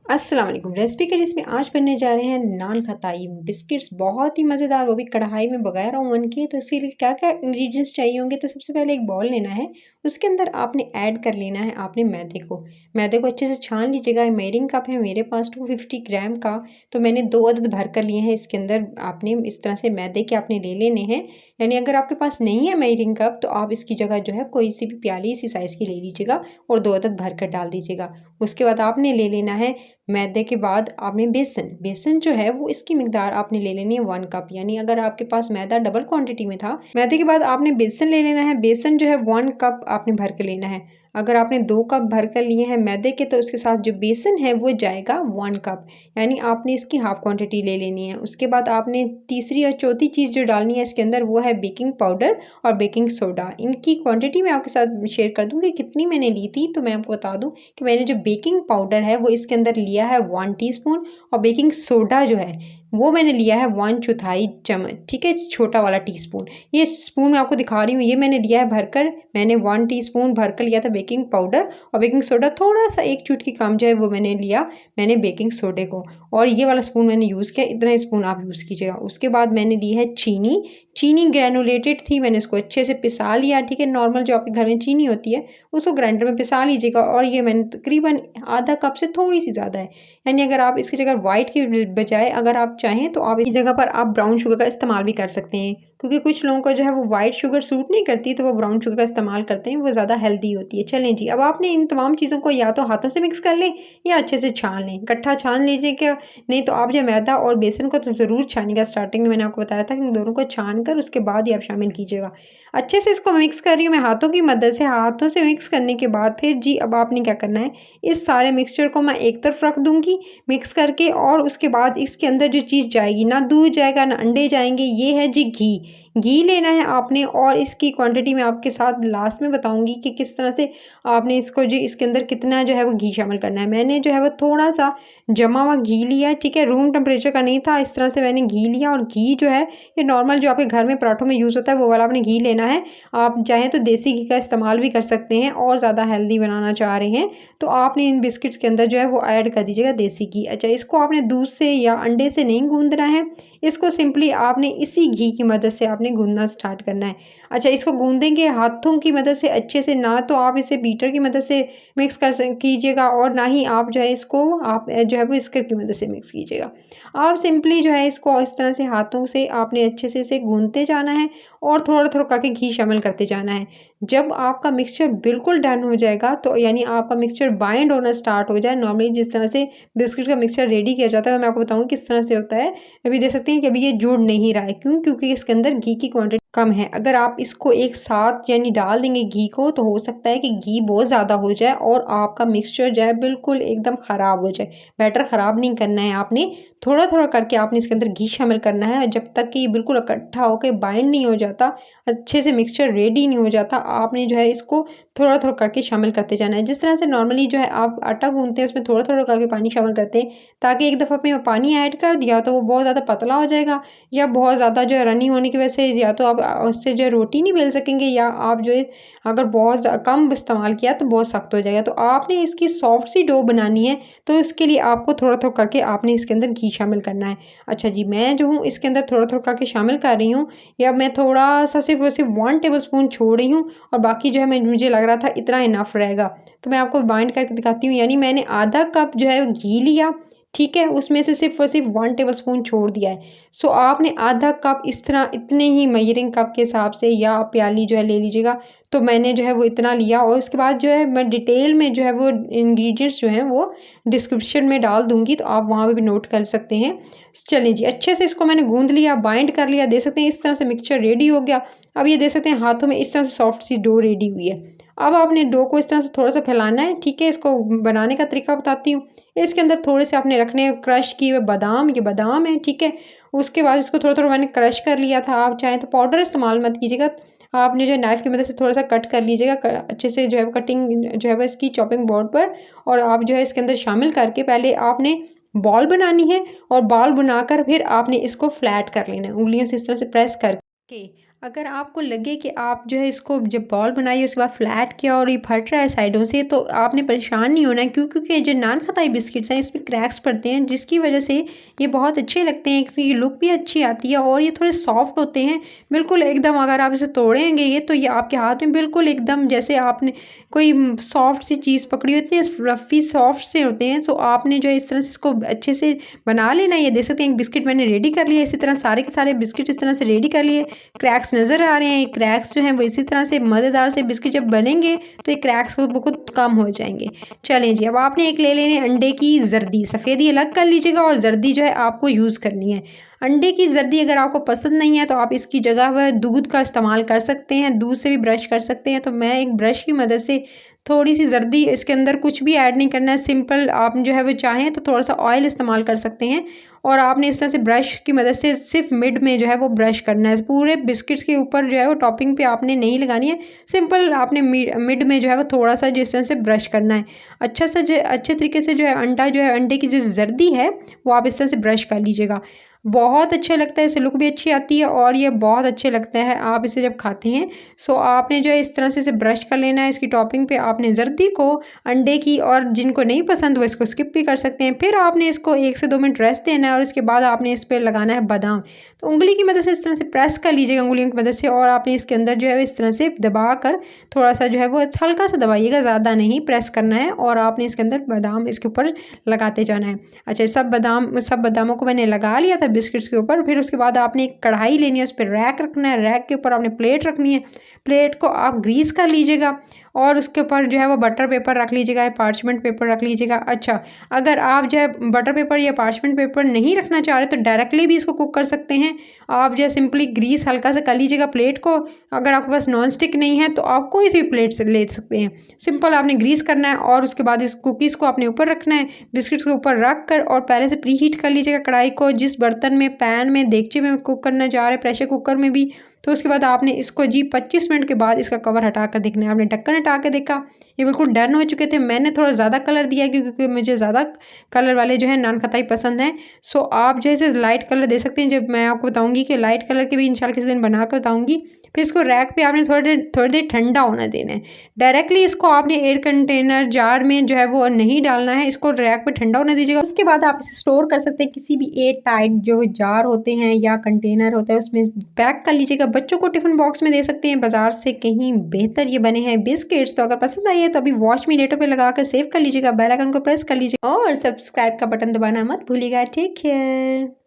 अस्सलाम वालेकुम। रेसिपी के इसमें आज बनने जा रहे हैं नान खताई बिस्किट्स, बहुत ही मज़ेदार, वो भी कढ़ाई में बगैर ओवन के। तो इसके लिए क्या क्या इंग्रेडिएंट्स चाहिए होंगे, तो सबसे पहले एक बॉल लेना है। उसके अंदर आपने ऐड कर लेना है आपने मैदे को अच्छे से छान लीजिएगा। मेयरिंग कप है मेरे पास 250 ग्राम का, तो मैंने 2 अदद भर कर लिए हैं। इसके अंदर आपने इस तरह से मैदे के आपने ले लेने हैं। यानी अगर आपके पास नहीं है मेयरिंग कप, तो आप इसकी जगह जो है कोई सी भी प्याली इसी साइज़ की ले लीजिएगा और 2 अदद भर कर डाल दीजिएगा। उसके बाद आपने ले लेना है मैदे के बाद आपने बेसन जो है वो इसकी मिकदार आपने ले लेनी है 1 कप। यानी अगर आपके पास मैदा डबल क्वांटिटी में था, मैदे के बाद आपने बेसन ले लेना है। बेसन जो है 1 कप आपने भर के लेना है। अगर आपने 2 कप भर कर लिए हैं मैदे के, तो उसके साथ जो बेसन है वो जाएगा 1 कप। यानी आपने इसकी हाफ क्वांटिटी ले लेनी है। उसके बाद आपने तीसरी और चौथी चीज़ जो डालनी है इसके अंदर, वो है बेकिंग पाउडर और बेकिंग सोडा। इनकी क्वांटिटी मैं आपके साथ शेयर कर दूँगी कितनी मैंने ली थी। तो मैं आपको बता दूँ कि मैंने जो बेकिंग पाउडर है वो इसके अंदर लिया है 1 टीस्पून, और बेकिंग सोडा जो है वो मैंने लिया है 1/4 चम्मच, ठीक है, छोटा वाला टीस्पून। ये स्पून मैं आपको दिखा रही हूँ, ये मैंने लिया है भरकर। मैंने 1 टीस्पून भरकर लिया था बेकिंग पाउडर, और बेकिंग सोडा थोड़ा सा 1 चुटकी कम जो है वो मैंने लिया मैंने बेकिंग सोडे को, और ये वाला स्पून मैंने यूज़ किया। इतना स्पून आप यूज़ कीजिएगा। उसके बाद मैंने ली है चीनी ग्रैनुलेटेड थी, मैंने इसको अच्छे से पिसा लिया, ठीक है। नॉर्मल जो आपके घर में चीनी होती है उसको ग्राइंडर में पिसा लीजिएगा, और ये मैंने तकरीबन आधा कप से थोड़ी सी ज़्यादा है। यानी अगर आप इसकी जगह वाइट की बजाय अगर आप चाहें तो आप इस जगह पर आप ब्राउन शुगर का इस्तेमाल भी कर सकते हैं, क्योंकि कुछ लोगों को जो है वो वाइट शुगर सूट नहीं करती, तो वो ब्राउन शुगर का इस्तेमाल करते हैं, वो ज़्यादा हेल्दी होती है। चलें जी, अब आपने इन तमाम चीज़ों को या तो हाथों से मिक्स कर लें या अच्छे से छान लें, इकट्ठा छान लीजिए। क्या नहीं तो आप जो मैदा और बेसन को तो ज़रूर छानिएगा। स्टार्टिंग में मैंने आपको बताया था कि इन दोनों को छान कर उसके बाद ही आप शामिल कीजिएगा। अच्छे से इसको मिक्स कर रही हूँ मैं हाथों की मदद से। हाथों से मिक्स करने के बाद फिर जी अब आपने क्या करना है, इस सारे मिक्सचर को मैं एक तरफ रख दूँगी मिक्स करके, और उसके बाद इसके अंदर जो चीज़ जाएगी, ना दूध जाएगा ना अंडे जाएंगे, ये है जी घी लेना है आपने। और इसकी क्वांटिटी मैं आपके साथ लास्ट में बताऊंगी कि किस तरह से आपने इसको जो इसके अंदर कितना जो है वो घी शामिल करना है। मैंने जो है वो थोड़ा सा जमा हुआ घी लिया है, ठीक है, रूम टेम्परेचर का नहीं था। इस तरह से मैंने घी लिया, और घी जो है ये नॉर्मल जो आपके घर में पराठों में यूज़ होता है वो वाला आपने घी लेना है। आप चाहें तो देसी घी का इस्तेमाल भी कर सकते हैं, और ज़्यादा हेल्दी बनाना चाह रहे हैं तो आपने इन बिस्किट्स के अंदर जो है वो ऐड कर दीजिएगा देसी घी। अच्छा, इसको आपने दूध से या अंडे से नहीं गूंदना है, इसको सिंपली आपने इसी घी की मदद से आपने गूंदना स्टार्ट करना है। अच्छा, इसको गूंदेंगे हाथों की मदद से अच्छे से, ना तो आप इसे बीटर की मदद से मिक्स कीजिएगा, और ना ही आप जो है इसको आप जो है वो स्कर की मदद से मिक्स कीजिएगा। आप सिंपली जो है इसको इस तरह से हाथों से आपने अच्छे से इसे गूंदते जाना है, और थोड़ा थोड़ा करके घी शामिल करते जाना है। जब आपका मिक्सचर बिल्कुल डन हो जाएगा, तो यानी आपका मिक्सचर बाइंड होना स्टार्ट हो जाए, नॉर्मली जिस तरह से बिस्किट का मिक्सचर रेडी किया जाता है मैं आपको बताऊँगी किस तरह से होता है। अभी देख सकते हैं कि अभी ये जुड़ नहीं रहा है, क्यों? क्योंकि इसके अंदर घी की क्वांटिटी कम है। अगर आप इसको एक साथ यानी डाल देंगे घी को, तो हो सकता है कि घी बहुत ज़्यादा हो जाए और आपका मिक्सचर जो है बिल्कुल एकदम ख़राब हो जाए। बैटर ख़राब नहीं करना है आपने, थोड़ा थोड़ा करके आपने इसके अंदर घी शामिल करना है। जब तक कि ये बिल्कुल इकट्ठा होकर बाइंड नहीं हो जाता, अच्छे से मिक्सचर रेडी नहीं हो जाता, आपने जो है इसको थोड़ा थोड़ा करके शामिल करते जाना है। जिस तरह से नॉर्मली जो है आप आटा गूंथते हैं उसमें थोड़ा थोड़ा करके पानी शामिल करते हैं, ताकि एक दफ़ा में पानी ऐड कर दिया तो वो बहुत ज़्यादा पतला हो जाएगा, या बहुत ज़्यादा जो है रनी होने की वजह से या तो आप उससे जो है रोटी नहीं बेल सकेंगे, या आप जो है अगर बहुत कम इस्तेमाल किया तो बहुत सख्त हो जाएगा। तो आपने इसकी सॉफ्ट सी डो बनानी है, तो इसके लिए आपको थोड़ा थोड़ा करके आपने इसके अंदर घी शामिल करना है। अच्छा जी, मैं जो हूँ इसके अंदर थोड़ा थोड़ा करके शामिल कर रही हूँ, या मैं थोड़ा सा सिर्फ 1 टेबल स्पून छोड़ रही हूँ, और बाकी जो है मुझे लग रहा था इतना इनफ रहेगा। तो मैं आपको बाइंड करके दिखाती हूँ। यानी मैंने आधा कप जो है घी लिया, ठीक है, उसमें से सिर्फ और सिर्फ 1 टेबल स्पून छोड़ दिया है। सो आपने आधा कप इस तरह इतने ही मेजरिंग कप के हिसाब से या आप प्याली जो है ले लीजिएगा। तो मैंने जो है वो इतना लिया, और उसके बाद जो है मैं डिटेल में जो है वो इंग्रेडिएंट्स जो हैं वो डिस्क्रिप्शन में डाल दूँगी, तो आप वहाँ पे भी नोट कर सकते हैं। चलिए जी, अच्छे से इसको मैंने गूँध लिया, बाइंड कर लिया, देख सकते हैं इस तरह से मिक्सचर रेडी हो गया। अब ये देख सकते हैं हाथों में इस तरह से सॉफ्ट सी डो रेडी हुई है। अब आपने डो को इस तरह से थोड़ा-सा फैलाना है, ठीक है? इसको बनाने का तरीका बताती हूँ। इसके अंदर थोड़े से आपने रखने हैं क्रश किए हुए बादाम, ये बादाम है, ठीक है? उसके बाद इसको थोड़ा-थोड़ा मैंने क्रश कर लिया था। आप चाहें तो पाउडर इस्तेमाल मत कीजिएगा। आपने जो है नाइफ़ की मदद से थोड़ा-सा कट कर लीजिएगा, क अच्छे से जो है कटिंग जो है वो इसकी चॉपिंग बोर्ड पर, और आप जो है इसके अंदर शामिल करके पहले आपने बॉल बनानी है, और बॉल बनाकर फिर आपने इसको फ्लैट कर लेना है, उँगलियों से इस तरह से प्रेस करके। अगर आपको लगे कि आप जो है इसको जब बॉल बनाई उसके बाद फ्लैट किया और ये फट रहा है साइडों से, तो आपने परेशान नहीं होना है, क्योंकि जो नान खताई बिस्किट्स हैं इसमें क्रैक्स पड़ते हैं, जिसकी वजह से ये बहुत अच्छे लगते हैं, इसकी लुक भी अच्छी आती है और ये थोड़े सॉफ्ट होते हैं बिल्कुल एकदम। अगर आप इसे तोड़ेंगे ये तो ये आपके हाथ में बिल्कुल एकदम जैसे आपने कोई सॉफ्ट सी चीज़ पकड़ी हो, इतने रफ़ी सॉफ्ट से होते हैं। तो आपने जो है इस तरह से इसको अच्छे से बना लेना। ये देख सकते हैं एक बिस्किट मैंने रेडी कर लिया, इसी तरह सारे के सारे बिस्किट इस तरह से रेडी कर लिए। क्रैक्स नज़र आ रहे हैं, ये क्रैक्स जो हैं वो इसी तरह से मज़ेदार से बिस्किट जब बनेंगे तो ये क्रैक्स बहुत कम हो जाएंगे। चलें जी, अब आपने एक ले लेने अंडे की जर्दी, सफ़ेदी अलग कर लीजिएगा और जर्दी जो है आपको यूज़ करनी है। अंडे की जर्दी अगर आपको पसंद नहीं है तो आप इसकी जगह पर दूध का इस्तेमाल कर सकते हैं, दूध से भी ब्रश कर सकते हैं। तो मैं एक ब्रश की मदद से थोड़ी सी जर्दी, इसके अंदर कुछ भी ऐड नहीं करना है, सिंपल आप जो है वो चाहें तो थोड़ा सा ऑयल इस्तेमाल कर सकते हैं और आपने इस तरह से ब्रश की मदद से सिर्फ मिड में जो है वो ब्रश करना है। पूरे बिस्किट्स के ऊपर जो है वो टॉपिंग पे आपने नहीं लगानी है, सिंपल आपने मिड में जो है वो थोड़ा सा जिस तरह से ब्रश करना है। अच्छे तरीके से जो है अंडे की जो जर्दी है वो आप इस तरह से ब्रश कर लीजिएगा। बहुत अच्छा लगता है, इससे लुक भी अच्छी आती है और ये बहुत अच्छे लगता है आप इसे जब खाते हैं। सो आपने जो है इस तरह से इसे ब्रश कर लेना है। इसकी टॉपिंग पे आपने जर्दी को, अंडे की, और जिनको नहीं पसंद वो इसको स्किप भी कर सकते हैं। फिर आपने इसको 1 से 2 मिनट रेस्ट देना है और इसके बाद आपने इस पर लगाना है बादाम। तो उंगली की मदद से इस तरह से प्रेस कर लीजिएगा, उंगलियों की मदद से, और आपने इसके अंदर जो है इस तरह से दबा कर थोड़ा सा जो है वो हल्का सा दबाइएगा, ज़्यादा नहीं प्रेस करना है, और आपने इसके अंदर बादाम इसके ऊपर लगाते जाना है। अच्छा, सब बादामों को मैंने लगा लिया था बिस्किट्स के ऊपर। फिर उसके बाद आपने एक कढ़ाई लेनी है, उस पर रैक रखना है, रैक के ऊपर आपने प्लेट रखनी है। प्लेट को आप ग्रीस कर लीजिएगा और उसके ऊपर जो है वो बटर पेपर रख लीजिएगा, पार्चमेंट पेपर रख लीजिएगा। अच्छा, अगर आप जो है बटर पेपर या पार्चमेंट पेपर नहीं रखना चाह रहे तो डायरेक्टली भी इसको कुक कर सकते हैं। आप जो है सिंपली ग्रीस हल्का सा कर लीजिएगा प्लेट को। अगर आपके पास नॉन स्टिक नहीं है तो आप कोई सी प्लेट से ले सकते हैं। सिंपल आपने ग्रीस करना है और उसके बाद इस कुकीज़ को आपने ऊपर रखना है, बिस्किट्स के ऊपर रख कर, और पहले से प्री हीट कर लीजिएगा कढ़ाई को। जिस बर्तन में, पैन में, देगचे में कुक करना चाह रहे हैं, प्रेशर कुकर में भी, तो उसके बाद आपने इसको 25 मिनट के बाद इसका कवर हटा कर देखना है। आपने ढक्कन हटा के देखा, ये बिल्कुल डन हो चुके थे। मैंने थोड़ा ज़्यादा कलर दिया क्योंकि मुझे ज़्यादा कलर वाले जो है नान खताई पसंद हैं। सो आप जो है इसे लाइट कलर दे सकते हैं। जब मैं आपको बताऊंगी कि लाइट कलर के भी इंशाल्लाह किसी दिन बना कर बताऊंगी। फिर इसको रैक पे आपने थोड़ी देर ठंडा होना देना है। डायरेक्टली इसको आपने एयर कंटेनर जार में जो है वो नहीं डालना है, इसको रैक पे ठंडा होने दीजिएगा। उसके बाद आप इसे स्टोर कर सकते हैं किसी भी एयर टाइट जो जार होते हैं या कंटेनर होता है उसमें पैक कर लीजिएगा। बच्चों को टिफिन बॉक्स में दे सकते हैं, बाजार से कहीं बेहतर ये बने हैं बिस्किट्स। तो अगर पसंद आई है तो अभी वॉच मी लेटर पे लगा कर सेव कर लीजिएगा, बेल आइकन को प्रेस कर लीजिएगा और सब्सक्राइब का बटन दबाना मत भूलिएगा। Take care.